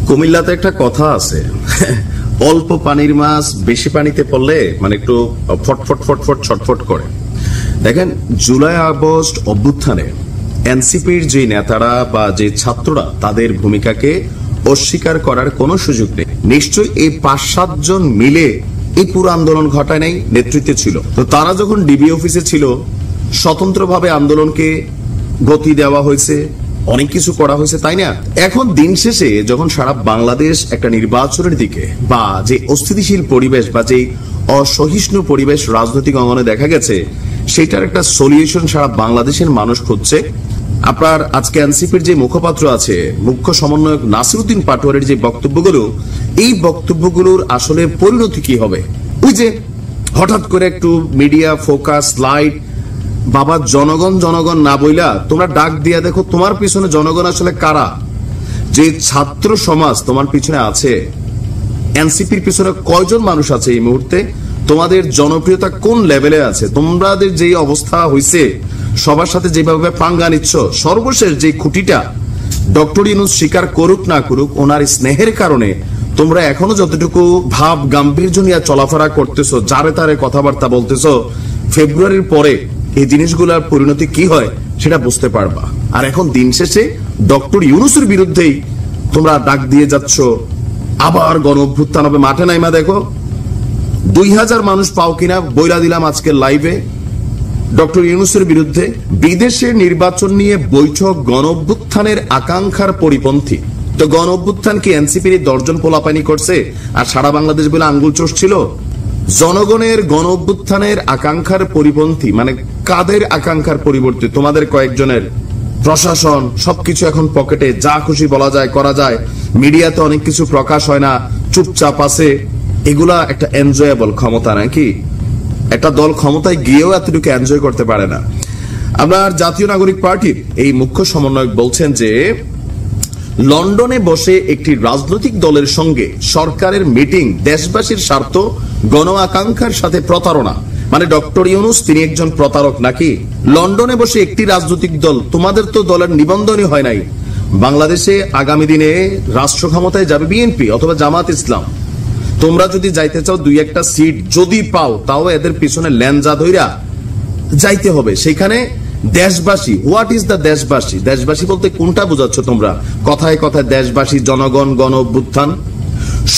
কুমিল্লাতে একটা কথা আছে, অল্প পানির মাছ বেশি পানিতে পড়লে মানে একটু ফটফট ফটফট ছটফট করে। দেখেন, জুলাই আগস্ট অভ্যুত্থানে এনসিপির যে নেতারা বা যে ছাত্ররা তাদের ভূমিকাকে অস্বীকার করার কোনো সুযোগ নেই। নিশ্চয়ই এই ৫-৭ জন মিলে এই পুরো আন্দোলন ঘটায় নাই, নেতৃত্বে ছিল। তো তারা যখন ডিবি অফিসে ছিল, স্বতন্ত্রভাবে আন্দোলনকে গতি দেওয়া হয়েছে, অনেক কিছু করা হয়েছে, তাই না? এখন দিন শেষে যখন সারা বাংলাদেশ একটা নির্বাচনের দিকে বা যে অস্থিতিশীল পরিবেশ বা যে অসহিষ্ণু পরিবেশ রাজনৈতিক অঙ্গনে দেখা গেছে, সেটার একটা সলিউশন সারা বাংলাদেশের মানুষ খুঁজছে। আপনার আজকে এনসিপির যে মুখপাত্র আছে, মুখ্য সমন্বয়ক নাসিরউদ্দিন পাটোয়ারির যে বক্তব্যগুলো, এই বক্তব্যগুলোর আসলে পরিণতি কি হবে? ওই যে হঠাৎ করে একটু মিডিয়া ফোকাস লাইট, বাবা জনগণ জনগণ না বইলা তোমরা ডাক দিয়া দেখো তোমার পিছনে জনগণ আসলে কারা। যে ছাত্র সমাজ তোমার পিছনে আছে, এনসিপির পিছনে কয়জন মানুষ আছে এই মুহূর্তে, তোমাদের জনপ্রিয়তা কোন লেভেলে আছে, তোমাদের যে অবস্থা হয়েছে, সবার সাথে যেভাবে পাঙ্গা নিচ্ছ, সর্বশেষ যে খুঁটিটা ডক্টর ইউনূস স্বীকার করুক না করুক, ওনার স্নেহের কারণে তোমরা এখনো যতটুকু ভাব গাম্ভীর্য নিয়ে চলাফেরা করতেছো, যারে তারে কথাবার্তা বলতেছো, ফেব্রুয়ারির পরে এই জিনিসগুলোর পরিণতি কি হয় সেটা বুঝতে পারবা। আর এখন দিন শেষে ডক্টর ইউনূসের বিরুদ্ধেই তোমরা ডাক দিয়ে যাচ্ছ। আবার গণ অভ্যুত্থান হবে, মাঠে নাইমা দেখো ২০০০ মানুষ পাও কিনা বইলা দিলাম আজকে লাইভে ডক্টর ইউনূসের বিরুদ্ধে। বিদেশে নির্বাচন নিয়ে বৈঠক গণ অভ্যুত্থানের আকাঙ্ক্ষার পরিপন্থী। তো গণ অভ্যুত্থান কি এনসিপির ১০ জন পোলাপানি করছে আর সারা বাংলাদেশ বলে আঙ্গুল চষছিল? জনগণের গণ অভ্যুত্থানের আকাঙ্ক্ষার পরিপন্থী মানে কাদের আকাঙ্ক্ষার পরিবর্তে? তোমাদের কয়েকজনের। প্রশাসন সবকিছু এখন পকেটে, যা খুশি বলা যায় করা যায়, মিডিয়াতে অনেক কিছু প্রকাশ হয় না, চুপচাপ আছে। এগুলা একটা এনজয়েবল ক্ষমতা নাকি? একটা দল ক্ষমতায় গিয়েও এতটুকু এনজয় করতে পারে না। আপনার জাতীয় নাগরিক পার্টির এই মুখ্য সমন্বয়ক বলছেন যে লন্ডনে বসে একটি রাজনৈতিক দলের সঙ্গে সরকারের মিটিং দেশবাসীর স্বার্থ গণ আকাঙ্ক্ষার সাথে প্রতারণা। মানে ডক্টর ইউনূস তিনি একজন প্রতারক নাকি? লন্ডনে বসে একটি রাজনৈতিক দল, তোমাদের তো দলের নিবন্ধনই হয় নাই। বাংলাদেশে আগামী দিনে রাষ্ট্র ক্ষমতায় যাবে বিএনপি অথবা জামাত ইসলাম। তোমরা যদি যাইতে চাও ২-১টা সিট যদি পাও, তাও এদের পিছনে ল্যাঞ্জা ধইরা যাইতে হবে। সেখানে দেশবাসী, হোয়াট ইজ দ্য দেশবাসী? দেশবাসী বলতে কোনটা বোঝাচ্ছ তোমরা? কথায় কথায় দেশবাসী, জনগণ, গণ অভ্যুত্থান।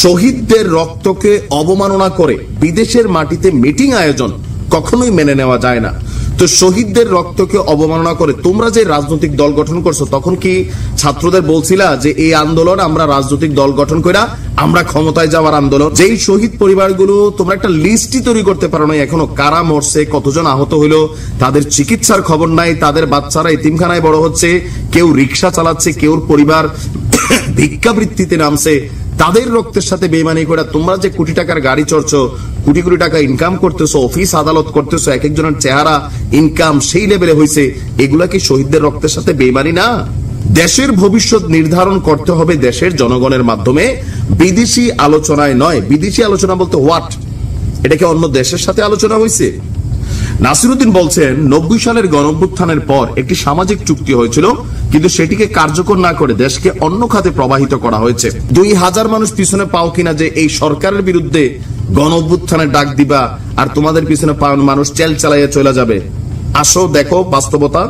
শহীদদের রক্তকে অবমাননা করে বিদেশের মাটিতে মিটিং আয়োজন কখনোই মেনে নেওয়া যায় না। তো শহীদদের রক্তকে অবমাননা করে তোমরা যে রাজনৈতিক দল গঠন করছো, তখন কি ছাত্রদের বলছিলা যে এই আন্দোলন আমরা রাজনৈতিক দল গঠন করে আমরা ক্ষমতায় যাওয়ার আন্দোলন? যেই শহীদ পরিবারগুলো তোমরা একটা লিস্টই তৈরি করতে পারো না এখনো, কারা মরছে, কতজন আহত হইলো, তাদের চিকিৎসার খবর নাই, তাদের বাচ্চারা এতিমখানায় বড় হচ্ছে, কেউ রিক্সা চালাচ্ছে, কেউ পরিবার ভিক্ষাবৃত্তিতে নামছে, তাদের রক্তের সাথে বেইমানি করে তোমরা যে কোটি টাকার গাড়ি চড়ছো, কোটি কোটি টাকা ইনকাম করতেছো, অফিস আদালত করতেছো, এক একজনের চেহারা ইনকাম সেই লেভেলে হয়েছে, এগুলা কি শহীদদের রক্তের সাথে বেইমানি না? দেশের ভবিষ্যৎ নির্ধারণ করতে হবে দেশের জনগণের মাধ্যমে, বিদেশি আলোচনায় নয়। বিদেশি আলোচনা বলতে হোয়াট? এটা কি অন্য দেশের সাথে আলোচনা হয়েছে? নাসিরউদ্দিন বলছেন ৯০ সালের গণঅভ্যুত্থানের পর একটি সামাজিক চুক্তি হয়েছিল, কিন্তু সেটিকে কার্যকর না করে দেশকে অন্য খাতে প্রবাহিত করা হয়েছে। ২০০০ মানুষ পিছনে পাও কিনা যে এই সরকারের বিরুদ্ধে গণঅভ্যুত্থানের ডাক দিবা আর তোমাদের পিছনে মানুষ চেল চালাইয়া চলে যাবে? আসো দেখো বাস্তবতা।